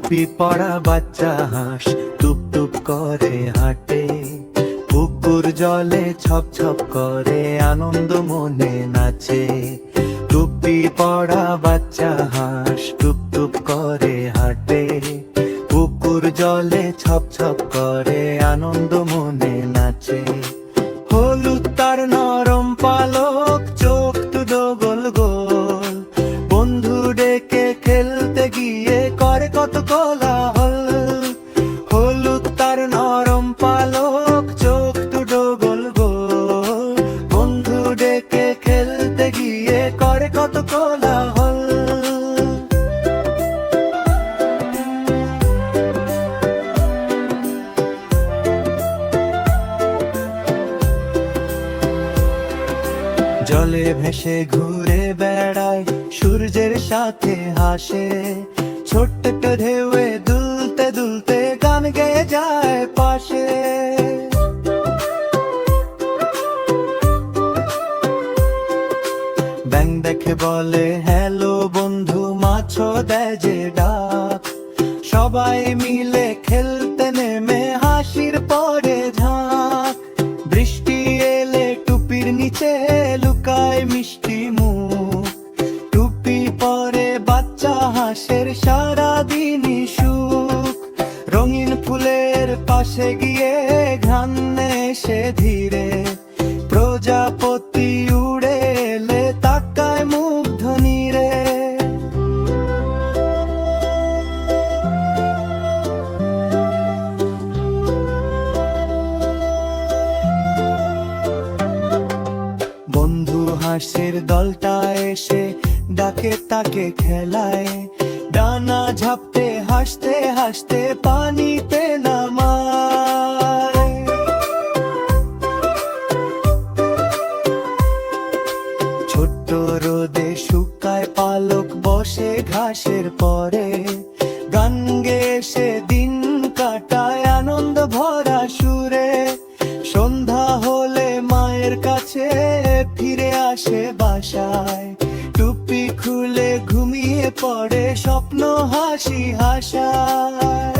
টুপি পরা বাচ্চা হাঁস টুপ টুপ করে হাঁটে, পুকুর জলে ছপ ছপ করে আনন্দ মনে নাচে। টুপি পরা বাচ্চা হাঁস টুপ টুপ করে হাঁটে, পুকুর জলে ছপ ছপ করে আনন্দ মনে নাচে। হলুদ তার নরম পালক, চোখ দুটো গোল গোল, বন্ধু ডেকে খেলতে গিয়ে করে কত কোলাহল। হলুদ তার নরম পালক, চোখ দুটো গোল গোল, বন্ধু ডেকে খেলতে গিয়ে করে কত কোলাহল। জলে ভেসে ঘুরে বেড়ায়, সূর্যের সাথে হাসে, ছোট্ট একটা ঢেউয়ে দুলতে দুলতে গান গেয়ে যায় পাশে। ব্যাঙ দেখে বলে হ্যালো বন্ধু, মাছও দেয় যে ডাক, সবাই মিলে খেলতে নেমে হাসির পরে ঝাঁক। বৃষ্টি এলে টুপির নিচে লুকায় মিষ্টি মুখ, টুপি পরে বাচ্চা হাঁসের সারাদিনই সুখ। রঙিন ফুলের পাশে গিয়ে ঘ্রাণ এসে ধীরে, প্রজাপতি উড়ে এলে তাকায় মুগ্ধ নীরে। বন্ধু হাঁসের দলটা এসে ডাকে তাকে খেলায়, ডানা ঝাপটে হাসতে হাসতে পানিতে নামায়। ছোট্ট রোদে শুকায় পালক, বসে ঘাসের পরে, গান গেয়ে সে দিন কাটায় আনন্দ ভরা সুরে। সন্ধ্যা হলে মায়ের কাছে ফিরে আসে বাসায়, টুপি খুলে ঘুমিয়ে পড়ে স্বপ্ন হাসি হাসায়।